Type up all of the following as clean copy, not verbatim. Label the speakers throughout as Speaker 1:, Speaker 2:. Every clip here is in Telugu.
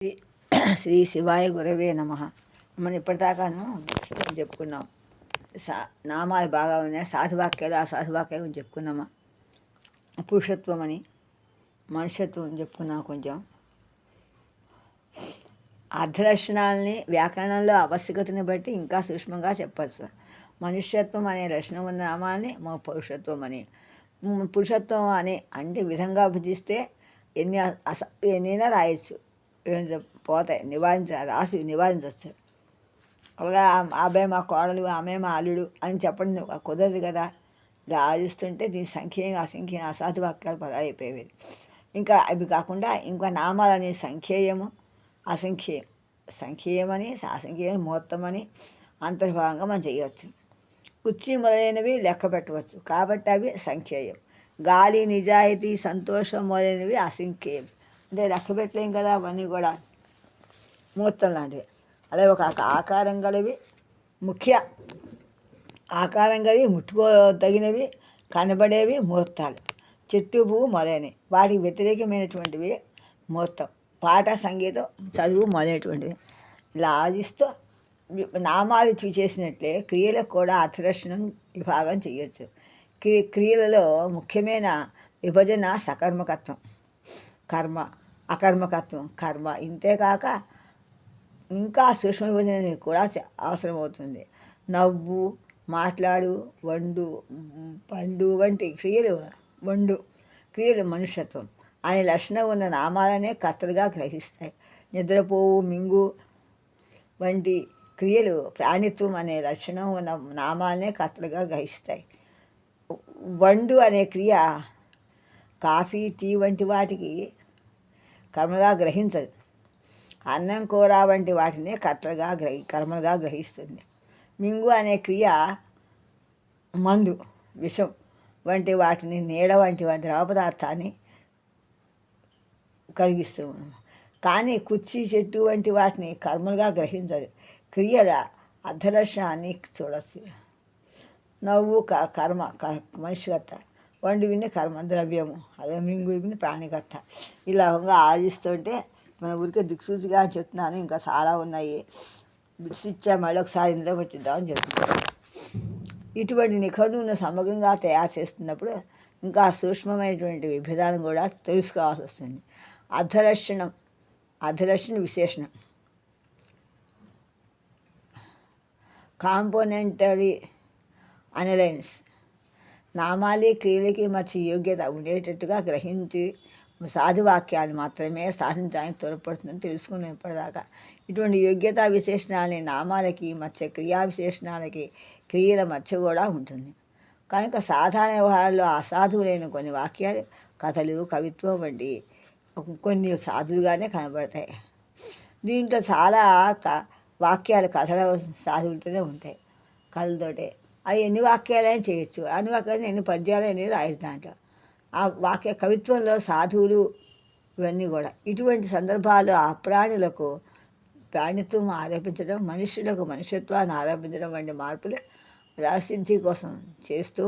Speaker 1: శ్రీ శ్రీ శివాయ గురవే నమ. మనం ఇప్పటిదాకాను చెప్పుకున్నాం. నామాలు బాగా ఉన్నాయి, సాధువాక్యాలు, ఆ సాధువాక్యాలు కొంచెం చెప్పుకున్నామా. పురుషత్వం అని, మనుష్యత్వం చెప్పుకున్నాం. కొంచెం అర్ధలక్షణాలని వ్యాకరణంలో ఆవశ్యకతని బట్టి ఇంకా సూక్ష్మంగా చెప్పచ్చు. మనుష్యత్వం అనే లక్షణం ఉన్న నామాన్ని మా పురుషత్వం అని, పురుషత్వం అని అంటే విధంగా భుజిస్తే ఎన్నైనా రాయొచ్చు, పోతాయి, రాసి నివారించవచ్చు. అలాగా అబ్బాయి మా కోడలు, ఆమె మా అల్లుడు అని చెప్పండి కుదరదు కదా. ఇలా ఆలోచిస్తుంటే దీని సంఖ్యేయం అసంఖ్యం అసాధు వాక్యాలు పదాలు అయిపోయేవి. ఇంకా అవి కాకుండా ఇంకా నామాలని సంఖ్యేయము, అసంఖ్యేయం, సంఖ్యేయమని, అసంఖ్యేయం, ముహూర్తమని అంతర్భాగంగా మనం చేయవచ్చు. కుర్చీ మొదలైనవి లెక్క పెట్టవచ్చు, కాబట్టి అవి సంఖ్యేయం. గాలి, నిజాయితీ, సంతోషం మొదలైనవి అసంఖ్యేయం, అంటే లెక్క పెట్టలేం కదా. అవన్నీ కూడా ముహూర్తం లాంటివి. అలాగే ఒక ఆకారం గలవి, ముఖ్య ఆకారం కలిగి ముట్టుకోదగినవి, కనబడేవి ముహూర్తాలు. చెట్టు, పువ్వు మొదలైనవి. వాటికి వ్యతిరేకమైనటువంటివి ముహూర్తం. పాట, సంగీతం, చదువు మొదలైనటువంటివి. ఇలా ఆదిస్తూ నామాలు చేసినట్లే క్రియలకు కూడా అర్థలక్షణం విభాగం చేయొచ్చు. క్రియలలో ముఖ్యమైన విభజన సకర్మకత్వం, కర్మ, అకర్మకత్వం, కర్మ. ఇంతేకాక ఇంకా సూక్ష్మ విభజన కూడా అవసరమవుతుంది. నవ్వు, మాట్లాడు, వండు, పండు వంటి క్రియలు, క్రియలు మనుష్యత్వం అనే లక్షణం ఉన్న నామాలనే కర్తలుగా గ్రహిస్తాయి. నిద్రపోవు, మింగు వంటి క్రియలు ప్రాణిత్వం అనే లక్షణం ఉన్న నామాలనే కర్తలుగా గ్రహిస్తాయి. వండు అనే క్రియ కాఫీ, టీ వంటి వాటికి కర్మగా గ్రహించదు. అన్నం, కూర వంటి వాటినే కర్మలుగా గ్రహిస్తుంది. మింగు అనే క్రియ మందు, విషం వంటి వాటిని, నీడ వంటి ద్రవ పదార్థాన్ని కలిగిస్తుంది. కానీ కుర్చీ, చెట్టు వంటి వాటిని కర్మలుగా గ్రహించదు. క్రియల అర్ధలక్షణాన్ని చూడవచ్చు. నవ్వు కర్మ, మనిషికర్త. వండు విని కర్మ, ద్రవ్యము. అదే మింగు విని ప్రాణికర్త. ఇలా ఆలోచిస్తుంటే మన ఊరికే దిక్సూచిగా చెప్తున్నాను, ఇంకా చాలా ఉన్నాయి. బిట్స్ ఇచ్చా, మళ్ళీ ఒకసారి ఇందులో పెట్టిద్దామని చెప్తున్నాను. ఇటువంటి నిఖండును సమగ్రంగా తయారు చేస్తున్నప్పుడు ఇంకా సూక్ష్మమైనటువంటి విభేదాలను కూడా తెలుసుకోవాల్సి వస్తుంది. అర్ధలక్షణ విశేషణం, కాంపోనెంటరీ అనలైన్స్. నామాలి క్రియలకి మధ్య యోగ్యత ఉండేటట్టుగా గ్రహించి సాధువాక్యాలు మాత్రమే సాధించడానికి తోడ్పడుతుందని తెలుసుకున్నాం ఇప్పటిదాకా. ఇటువంటి యోగ్యతా విశేషణాలని నామాలకి మధ్య, క్రియా విశేషణాలకి క్రియల మధ్య కూడా ఉంటుంది. కనుక సాధారణ వ్యవహారంలో అసాధువులైన కొన్ని వాక్యాలు, కథలు, కవిత్వం వంటి కొన్ని సాధువుగానే కనబడతాయి. దీంట్లో చాలా వాక్యాలు కథల సాధువులతోనే ఉంటాయి, కథలతోటే. అవి ఎన్ని వాక్యాలైనా చేయొచ్చు, అన్ని వాక్యాలు ఎన్ని పద్యాలైనా రాయొచ్చు దాంట్లో. ఆ వాక్య కవిత్వంలో సాధువులు ఇవన్నీ కూడా. ఇటువంటి సందర్భాల్లో అప్రాణులకు ప్రాణిత్వం ఆరోపించడం, మనుష్యులకు మనుష్యత్వాన్ని ఆరోపించడం వంటి మార్పులు రహసిద్ధి కోసం చేయబడుతూ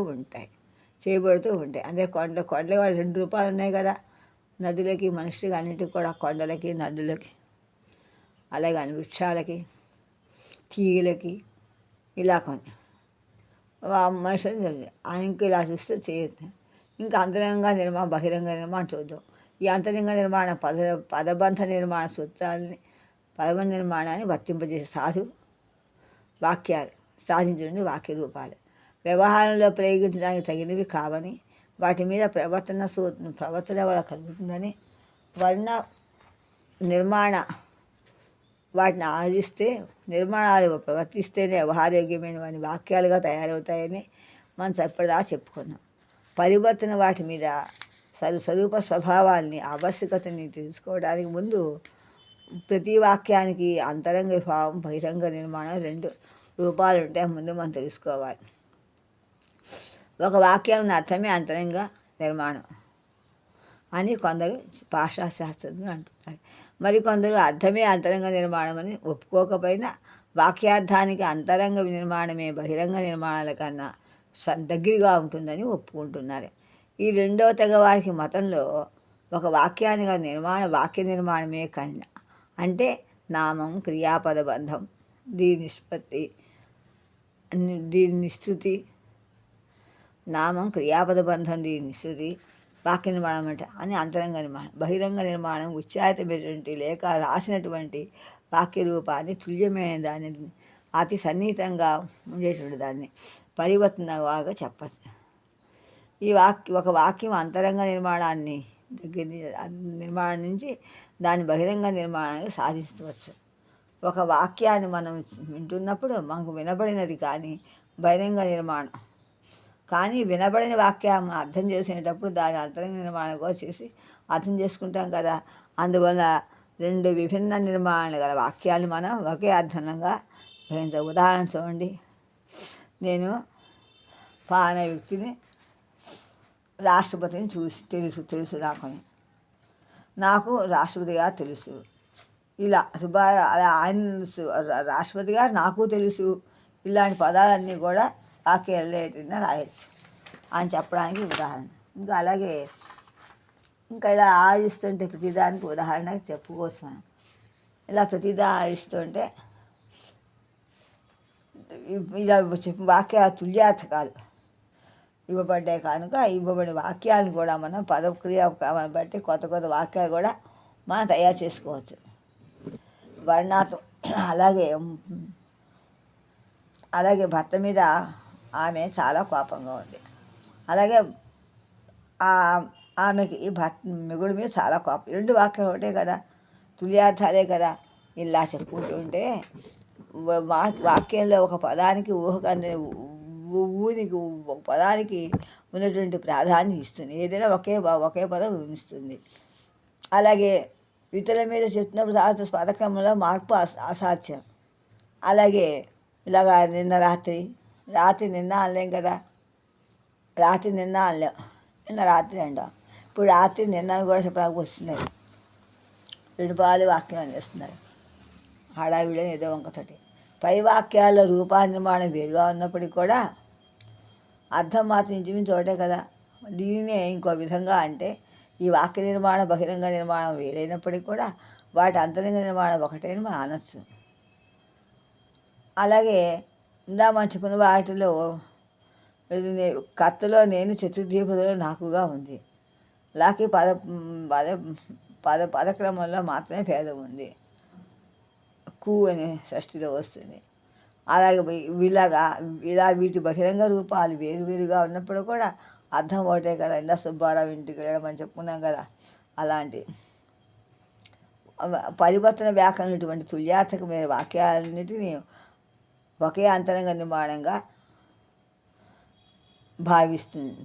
Speaker 1: ఉంటాయి. అదే కొండల వాడు 2 రూపాలు ఉన్నాయి కదా, నదులకి, మనుషులకి, అన్నిటికి కూడా. కొండలకి, నదులకి, అలాగే వృక్షాలకి, తీగలకి, ఇలా కొన్ని మనుషులు ఇంకా ఇలా చూస్తే చేయొచ్చు. ఇంకా అంతరంగ నిర్మాణం, బహిరంగ నిర్మాణం చూద్దాం. ఈ అంతరంగ నిర్మాణం పదబంధ నిర్మాణ సూత్రాలని, పదబంధ నిర్మాణాన్ని వర్తింపజేసే వాక్యాలు, సాధించడం వాక్య రూపాలు వ్యవహారంలో ప్రయోగించడానికి తగినవి కావని, వాటి మీద ప్రవర్తన వల్ల కలుగుతుందని, వర్ణ నిర్మాణ వాటిని ఆలోచిస్తే నిర్మాణాలు ప్రవర్తిస్తేనే వ్యవహారయోగ్యమైనవని వాక్యాలుగా తయారవుతాయని మనం ఇప్పటిదాకా చెప్పుకున్నాం. పరివర్తన వాటి మీద స్వరూప స్వభావాల్ని, ఆవశ్యకతని తెలుసుకోవడానికి ముందు ప్రతి వాక్యానికి అంతరంగ విభావం, బహిరంగ నిర్మాణం 2 రూపాలు ఉంటాయి. ముందు మనం తెలుసుకోవాలి. ఒక వాక్యం అర్థమే అంతరంగ నిర్మాణం అని కొందరు భాషాశాస్త్రజ్ఞులు అంటున్నారు. మరికొందరు అర్థమే అంతరంగ నిర్మాణం అని ఒప్పుకోకపోయినా వాక్యార్థానికి అంతరంగ నిర్మాణమే బహిరంగ నిర్మాణాల కన్నా దగ్గరగా ఉంటుందని ఒప్పుకుంటున్నారు. ఈ రెండవ తెగ వారికి మతంలో ఒక వాక్య నిర్మాణమే కన్నా అంటే నామం క్రియాపద బంధం, దీని నిష్పత్తి, దీని నిశ్రుతి. నామం క్రియాపద బంధం, దీని నిశ్రుతి. వాక్య నిర్మాణం అంటే అని అంతరంగ నిర్మాణం. బహిరంగ నిర్మాణం ఉచ్చారితమైనటువంటి లేక రాసినటువంటి వాక్య రూపాన్ని తుల్యమైన దాన్ని, అతి సన్నిహితంగా ఉండేటువంటి దాన్ని పరివర్తనగా చెప్పచ్చు. ఒక వాక్యం అంతరంగ నిర్మాణాన్ని నిర్మాణం నుంచి దాని బహిరంగ నిర్మాణానికి సాధించవచ్చు. ఒక వాక్యాన్ని మనం వింటున్నప్పుడు మనకు వినబడినది కానీ బహిరంగ నిర్మాణం, కానీ వినబడిన వాక్యం అర్థం చేసేటప్పుడు దాని అంతరంగ నిర్మాణం కూడా చేసి అర్థం చేసుకుంటాం కదా. అందువల్ల రెండు విభిన్న నిర్మాణాలు గల వాక్యాలు మనం ఒకే అర్థంగా గ్రహించాలి. ఉదాహరణ చూడండి, నేను ఫలానా వ్యక్తిని రాష్ట్రపతిని తెలుసు నాకు రాష్ట్రపతి గారు తెలుసు. ఇలా అలా ఆయన రాష్ట్రపతి గారు నాకు తెలుసు. ఇలాంటి పదాలన్నీ కూడా వాక్యాలు రాయొచ్చు అని చెప్పడానికి ఉదాహరణ. ఇంకా అలాగే ఇలా ఆడిస్తుంటే ప్రతిదానికి ఉదాహరణకి చెప్పుకోవచ్చు మనం. ఇలా ప్రతిదా ఆడిస్తుంటే ఇలా వాక్య తుల్యార్థకాలు ఇవ్వబడ్డాయి కనుక ఇవ్వబడిన వాక్యాలను కూడా మనం పదక్రియ బట్టి కొత్త కొత్త వాక్యాలు కూడా మనం తయారు చేసుకోవచ్చు. వర్ణాత్మ అలాగే భర్త మీద ఆమె చాలా కోపంగా ఉంది. అలాగే ఆమెకి మిగుడు మీద చాలా కోపం. రెండు వాక్యాలు ఒకటే కదా, తుల్యార్థాలే కదా. ఇలా చెప్పుకుంటుంటే వాక్యంలో ఒక పదానికి ఊనికి ఒక పదానికి ఉన్నటువంటి ప్రాధాన్యం ఇస్తుంది. ఏదైనా ఒకే పదం ఊహిస్తుంది. అలాగే ఇతరుల మీద చెప్తున్నప్పుడు పదక్రమంలో మార్పు అసాధ్యం. అలాగే ఇలాగా నిన్న రాత్రి నిన్న అనలేం కదా, రాత్రి నిన్న అనలేం, నిన్న రాత్రి అంటాం. ఇప్పుడు రాత్రి నిన్న కూడా చెప్పడానికి వస్తున్నాయి. రెండు పాలు వాక్యం అందిస్తున్నారు హడావిడ ఏదో వంకతోటి. పై వాక్యాల రూపానిర్మాణం వేరుగా ఉన్నప్పటికీ కూడా అర్థం మాత్రం ఇంచుమించు ఒకటే కదా. దీనినే ఇంకో విధంగా అంటే ఈ వాక్య నిర్మాణం బహిరంగ నిర్మాణం వేరైనప్పటికీ కూడా వాటి అంతరంగ నిర్మాణం ఒకటేని మనం అనొచ్చు. అలాగే మనం చెప్పుకున్న వాటిలో కర్తలో నేను, చతుర్దీపంలో నాకుగా ఉంది. అలాగే పదక్రమంలో మాత్రమే భేదం ఉంది. కు అనే షష్ఠిలో వస్తుంది. అలాగే వీటి బహిరంగ రూపాలు వేరువేరుగా ఉన్నప్పుడు కూడా అర్థం ఒకటే కదా. ఇందా సుబ్బారావు ఇంటికి వెళ్ళడం అని చెప్పుకున్నాం కదా. అలాంటి పరివర్తన వ్యాకరణం ఇటువంటి తుల్యార్థకమైన వాక్యాలన్నిటినీ ఒకే అంతరంగ నిర్మాణంగా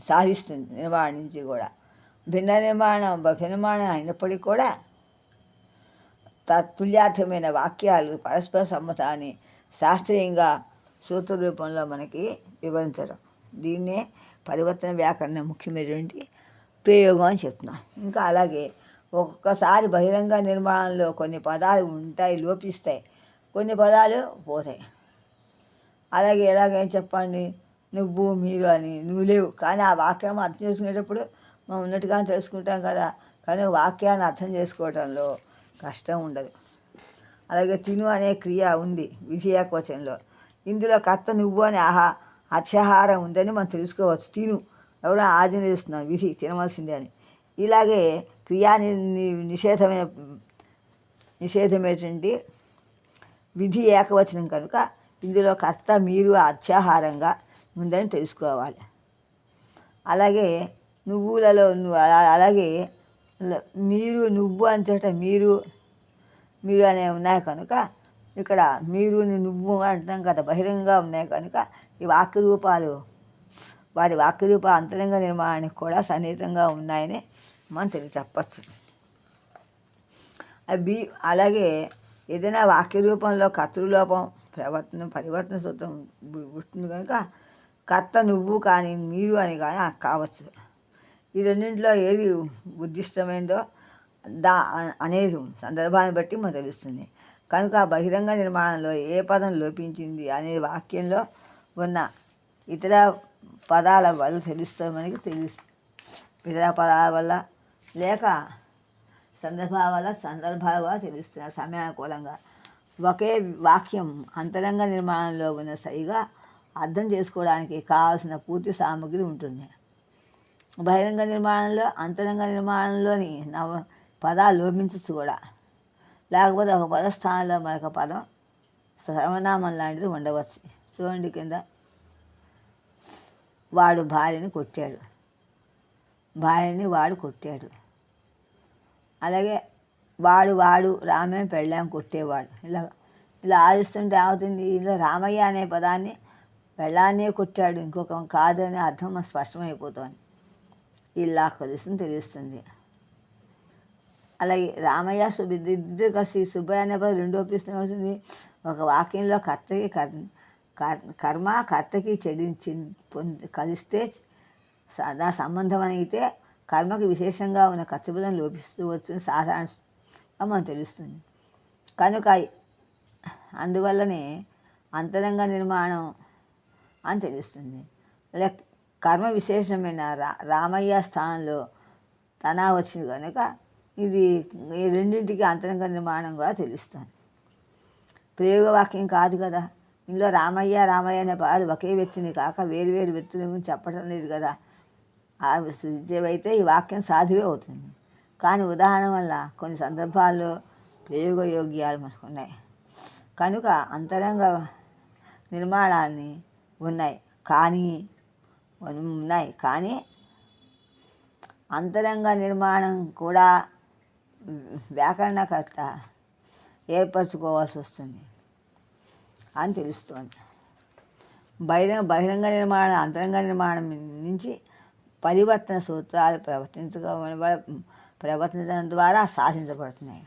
Speaker 1: సాధిస్తుంది. నిర్మాణం నుంచి కూడా భిన్న నిర్మాణం అయినప్పటికీ కూడా తుల్యార్థమైన వాక్యాలు పరస్పర సమ్మతాన్ని శాస్త్రీయంగా సూత్ర రూపంలో మనకి వివరించడం, దీన్నే పరివర్తన వ్యాకరణం ముఖ్యమైనటువంటి ప్రయోగం అని చెప్తున్నాం. ఇంకా అలాగే ఒక్కొక్కసారి బహిరంగ నిర్మాణంలో కొన్ని పదాలు ఉంటాయి, లోపిస్తాయి, కొన్ని పదాలు పోతాయి. అలాగే ఎలాగేం చెప్పండి, నువ్వు మీరు అని నువ్వు లేవు, కానీ ఆ వాక్యం అర్థం చేసుకునేటప్పుడు మనం ఉన్నట్టుగానే తెలుసుకుంటాం కదా. కానీ వాక్యాన్ని అర్థం చేసుకోవడంలో కష్టం ఉండదు. అలాగే తిను అనే క్రియ ఉంది విధి ఏకవచనంలో. ఇందులో కర్త నువ్వు అని అత్యాహారం ఉందని మనం తెలుసుకోవచ్చు. తిను ఎవరో ఆజ్ఞనిస్తున్నాం, విధి తినవలసిందే అని. ఇలాగే క్రియా నిషేధమైనటువంటి విధి ఏకవచనం కనుక ఇందులో కర్త మీరు అత్యాహారంగా ఉందని తెలుసుకోవాలి. అలాగే నువ్వులలో అలాగే మీరు నువ్వు అని చోట మీరు అనేవి ఉన్నాయి కనుక ఇక్కడ మీరు నువ్వు అంటున్నాం కదా, బహిరంగంగా ఉన్నాయి కనుక ఈ వాటి వాక్యరూపాలు అంతరంగ నిర్మాణానికి కూడా సన్నిహితంగా ఉన్నాయని మనం చెప్పచ్చు. అలాగే ఏదైనా వాక్యరూపంలో కర్తృలోపం పరివర్తన సూత్రం పుట్టింది కనుక కర్త నువ్వు కానీ మీరు అని కానీ కావచ్చు. ఈ రెండింటిలో ఏది ఉద్దిష్టమైందో అనేది సందర్భాన్ని బట్టి మనకు తెలుస్తుంది. కనుక బహిరంగ నిర్మాణంలో ఏ పదం లోపించింది అనే వాక్యంలో ఉన్న ఇతర పదాల వల్ల తెలుస్తుంది. ఇతర పదాల వల్ల లేక సందర్భాల వల్ల తెలుస్తున్న సమయానుకూలంగా ఒకే వాక్యం అంతరంగ నిర్మాణంలో ఉన్న సరిగా అర్థం చేసుకోవడానికి కావాల్సిన పూర్తి సామగ్రి ఉంటుంది. బహిరంగ నిర్మాణంలో అంతరంగ నిర్మాణంలోని పదాలు లోపించచ్చు కూడా. లేకపోతే ఒక పద స్థానంలో మరొక పదం సర్వనామం లాంటిది ఉండవచ్చు. చూడండి కింద, వాడు భార్యని కొట్టాడు, భార్యని వాడు కొట్టాడు. అలాగే వాడు రామే పెళ్ళాం కొట్టేవాడు. ఇలా ఆలోచిస్తుంటే ఏమవుతుంది, ఇలా రామయ్య అనే పదాన్ని పెళ్ళాన్నే కొట్టాడు, ఇంకొక కాదు అనే అర్థం మనకు స్పష్టమైపోతుంది. ఇలా తెలుస్తుంది. అలాగే రామయ్య ఇద్దరు కలిసి సుబ్బయ్య అనే పదం రెండో ప్రశ్న అవుతుంది. ఒక వాక్యంలో కర్తకి కలిస్తే సదా సంబంధం అయితే కర్మకి విశేషంగా ఉన్న కర్తృపదం లోపిస్తూ వచ్చింది సాధారణంగా మనకు తెలుస్తుంది. కనుక అందువల్లనే అంతరంగ నిర్మాణం అని తెలుస్తుంది. అలా కర్మ విశేషమైన రామయ్య స్థానంలో తనా వచ్చింది కనుక ఈ రెండింటికి అంతరంగ నిర్మాణం కూడా తెలుస్తుంది. ప్రయోగవాక్యం కాదు కదా. ఇందులో రామయ్య అనే పదాలు ఒకే వ్యక్తిని కాక వేరు వ్యక్తుల గురించి చెప్పడం లేదు కదా. అయితే ఈ వాక్యం సాధువే అవుతుంది. కానీ ఉదాహరణ వల్ల కొన్ని సందర్భాల్లో ప్రయోగయోగ్యాలు మనకు ఉన్నాయి. కనుక అంతరంగ నిర్మాణాన్ని ఉన్నాయి కానీ అంతరంగ నిర్మాణం కూడా వ్యాకరణకర్త ఏర్పరచుకోవాల్సి వస్తుంది అని తెలుస్తోంది. బహిరంగ నిర్మాణం అంతరంగ నిర్మాణం నుంచి పరివర్తన సూత్రాలు ప్రవర్తించడం ద్వారా సాధించబడుతున్నాయి.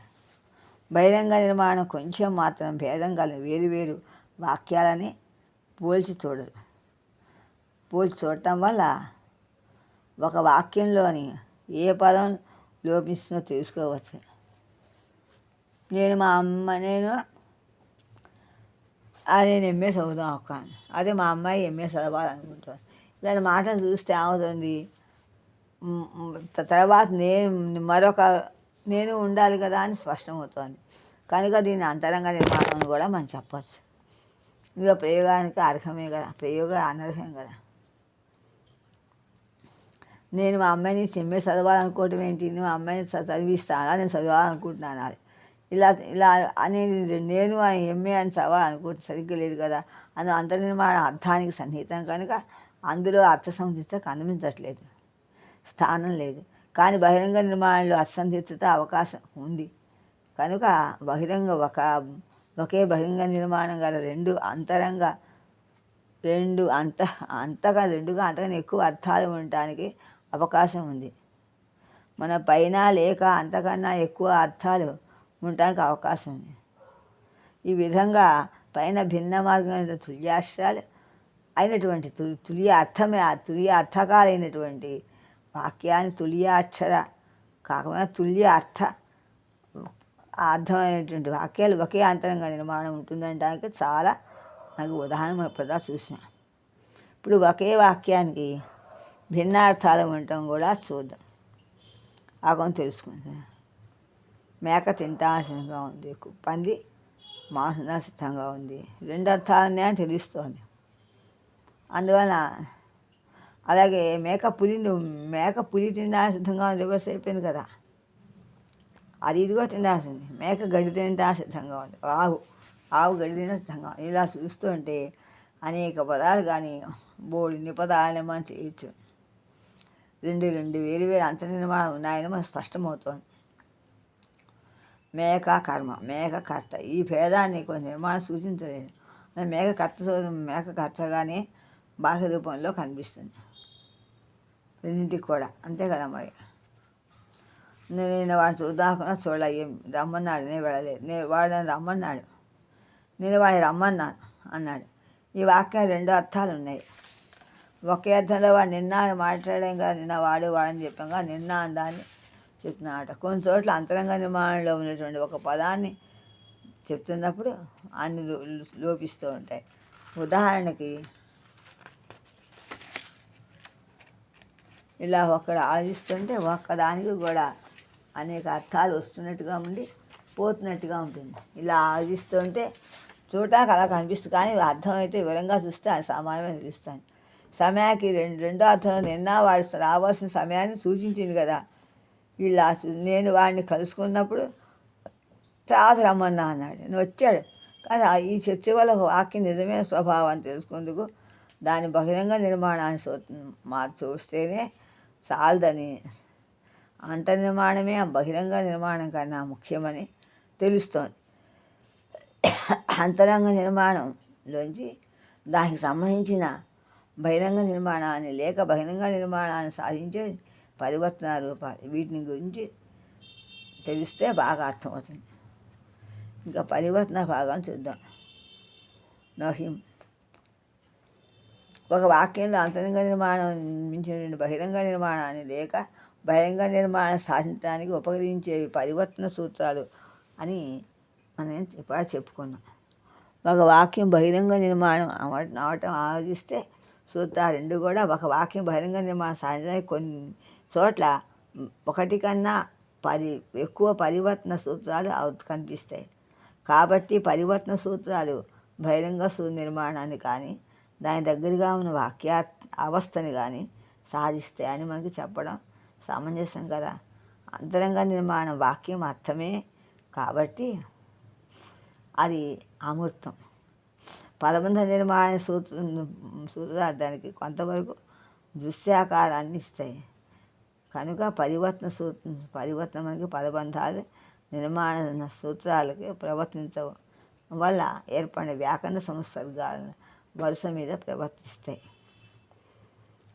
Speaker 1: బహిరంగ నిర్మాణం కొంచెం మాత్రం భేదం కలిగిన వేరు వాక్యాలని పోల్చి చూడటం వల్ల ఒక వాక్యంలోని ఏ పదం లోపిస్తుందో తెలుసుకోవచ్చు. నేను ఎంఏ చదువుదాం అక్కాను, అదే మా అమ్మాయి ఎంఏ చదవాలనుకుంటాను. ఇలాంటి మాటలు చూస్తే ఏమవుతుంది, తర్వాత నేను ఉండాలి కదా అని స్పష్టమవుతోంది. కనుక దీని అంతరంగ నిర్మాణం కూడా మనం చెప్పచ్చు. ఇక ప్రయోగానికి అర్హమే కదా, ప్రయోగ అనర్హం కదా. నేను మా అమ్మాయిని ఎంఏ చదవాలనుకోవటం ఏంటి, మా అమ్మాయిని చదివిస్తాను, నేను చదవాలనుకుంటున్నాను అది ఇలా అనేది నేను ఎంఏ అని చదవాలనుకుంటే సరిగ్గా లేదు కదా. అంతర్నిర్మాణ అర్థానికి సన్నిహితం కనుక అందులో అర్థ సంధిత కనిపించట్లేదు, స్థానం లేదు. కానీ బహిరంగ నిర్మాణంలో అసంధిత అవకాశం ఉంది. కనుక ఒకే బహిరంగ నిర్మాణం గల అంతకన్నా ఎక్కువ అర్థాలు ఉండటానికి అవకాశం ఉంది. మన పైన లేక అంతకన్నా ఎక్కువ అర్థాలు ఉండటానికి అవకాశం ఉంది. ఈ విధంగా పైన భిన్న మార్గమైన తుల్యాక్షరాలు అయినటువంటి తుల్య అర్థకాలైనటువంటి వాక్యాన్ని తుల్యాక్షర కాకుండా తుల్య అర్థమైనటువంటి వాక్యాలు ఒకే అంతరంగ నిర్మాణం ఉంటుందనడానికి చాలా మనకు ఉదాహరణ ప్రదా చూసాం. ఇప్పుడు ఒకే వాక్యానికి భిన్నార్థాలు ఉండటం కూడా చూద్దాం, ఆగం తెలుసుకుందాం. మేక తింటాల్సిందిగా ఉంది, పంది మాంసం సిద్ధంగా ఉంది. రెండు అర్థాలు ఉన్నాయని తెలుస్తోంది. అందువలన అలాగే మేక పులి తినడానికి సిద్ధంగా ఉంది, రివర్స్ అయిపోయింది కదా. ఇది కూడా తినాల్సింది. మేక గడ్డి తినడానికి సిద్ధంగా ఉంది, ఆవు గడ్డి తిన సిద్ధంగా ఉంది. ఇలా చూస్తుంటే అనేక పదాలు కానీ బోడిని పదాలని మనం చేయొచ్చు. రెండు వేరు అంతర్నిర్మాణం ఉన్నాయని మనకు స్పష్టమవుతోంది. మేక కర్మ, మేక కర్త, ఈ భేదాన్ని కొన్ని నిర్మాణం సూచించలేదు. మేక కర్తగానే బాహ్య రూపంలో కనిపిస్తుంది రెండింటికి కూడా, అంతే కదా. మరి నేను వాడిని చూద్దామనుకున్నా రమ్మన్నాడు, నేను వెళ్ళలేదు. వాడు నన్ను రమ్మన్నాడు, నేను వాడిని రమ్మన్నాను అన్నాడు. ఈ వాక్యం రెండు అర్థాలు ఉన్నాయి. ఒకే అర్థంలో వాడు నిన్న మాట్లాడాం కదా, నిన్న వాడని చెప్పాం కదా, నిన్న అందాన్ని చెప్తున్నమాట. కొన్ని చోట్ల అంతరంగ నిర్మాణంలో ఉన్నటువంటి ఒక పదాన్ని చెప్తున్నప్పుడు అన్ని లోపిస్తూ ఉంటాయి. ఉదాహరణకి ఇలా ఒక్కడ ఆలోచిస్తుంటే ఒక్కదానికి కూడా అనేక అర్థాలు వస్తున్నట్టుగా ఉండి పోతున్నట్టుగా ఉంటుంది. ఇలా ఆలోచిస్తుంటే చూడటానికి అలా కనిపిస్తుంది, కానీ అర్థమైతే వివరంగా చూస్తే అది సామాన్యమైన తెలుస్తాను. సమయానికి రెండో అర్థం నిన్న వాడు రావాల్సిన సమయాన్ని సూచించింది కదా. ఇలా నేను వాడిని కలుసుకున్నప్పుడు తర్వాత రమ్మన్నా అన్నాడు. నేను వచ్చాడు, కానీ ఈ చర్చ వల్ల ఒక వాక్యం నిజమైన స్వభావాన్ని తెలుసుకుందుకు దాని బహిరంగ నిర్మాణాన్ని చూస్తేనే చాలదని, అంతర్నిర్మాణమే ఆ బహిరంగ నిర్మాణం కన్నా ముఖ్యమని తెలుస్తోంది. అంతరంగ నిర్మాణంలోంచి దానికి సంబంధించిన బహిరంగ నిర్మాణాన్ని లేక బహిరంగ నిర్మాణాన్ని సాధించే పరివర్తన రూపాలు, వీటిని గురించి తెలిస్తే బాగా అర్థమవుతుంది. ఇంకా పరివర్తన భాగం చూద్దాం. నహిం ఒక వాక్యంలో అంతరంగ నిర్మాణం మించినటువంటి బహిరంగ నిర్మాణాన్ని లేక బహిరంగ నిర్మాణం సాధించడానికి ఉపకరించేవి పరివర్తన సూత్రాలు అని మనం ఇప్పుడు చెప్పుకున్నాం. ఒక వాక్యం బహిరంగ నిర్మాణం అవటం ఆలోచిస్తే సూత్రాలు రెండు కూడా ఒక వాక్యం బహిరంగ నిర్మాణం సాధించడానికి కొన్ని చోట్ల ఒకటి కన్నా ఎక్కువ పరివర్తన సూత్రాలు కనిపిస్తాయి. కాబట్టి పరివర్తన సూత్రాలు బహిరంగ నిర్మాణాన్ని కానీ దాని దగ్గరగా ఉన్న వాక్య అవస్థని కానీ సాధిస్తాయని మనకి చెప్పడం సమంజసం కదా. అంతరంగ నిర్మాణం వాక్యం అర్థమే కాబట్టి అది అమూర్తం. పదబంధ నిర్మాణ సూత్రాలు దానికి కొంతవరకు దృశ్యాకారాన్ని ఇస్తాయి. కనుక పరివర్తన మనకి పదబంధాలు నిర్మాణ సూత్రాలకి ప్రవర్తించడం వల్ల ఏర్పడిన వ్యాకరణ సంసర్గాలను వరుస మీద ప్రవర్తిస్తాయి.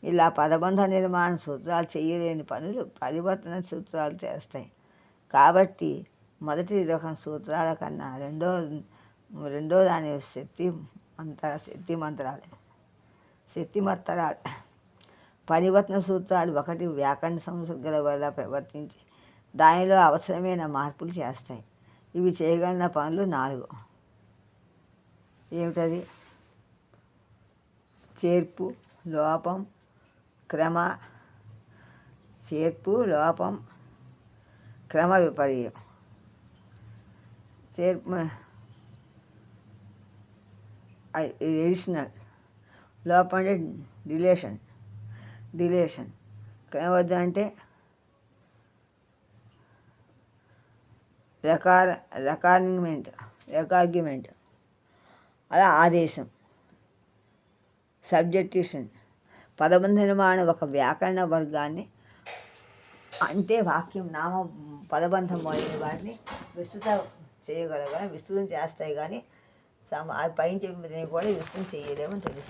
Speaker 1: ఇలా పదబంధ నిర్మాణ సూత్రాలు చేయలేని పనులు పరివర్తన సూత్రాలు చేస్తాయి. కాబట్టి మొదటి రకం సూత్రాల కన్నా రెండో దాని శక్తిమంతరాలు పరివర్తన సూత్రాలు ఒకటి వ్యాకరణ సంసర్గల వల్ల ప్రవర్తించి దానిలో అవసరమైన మార్పులు చేస్తాయి. ఇవి చేయగలిగిన పనులు 4. ఏమిటది? చేర్పు, లోపం, క్రమ విపర్యం. చేర్పు ఎడిషనల్, లోపం అంటే డిలేషన్, క్రమబద్ధం అంటే రికార్గ్యుమెంట్, అలా ఆదేశం, సబ్జెక్టిషన్. పదబంధ నిర్మాణం ఒక వ్యాకరణ వర్గాన్ని అంటే వాక్యం, నామ, పదబంధం మొదలైన వాటిని విస్తృతం చేస్తాయి, కానీ పైన చెప్పిన కూడా విస్తృతం చేయలేమని తెలుస్తుంది.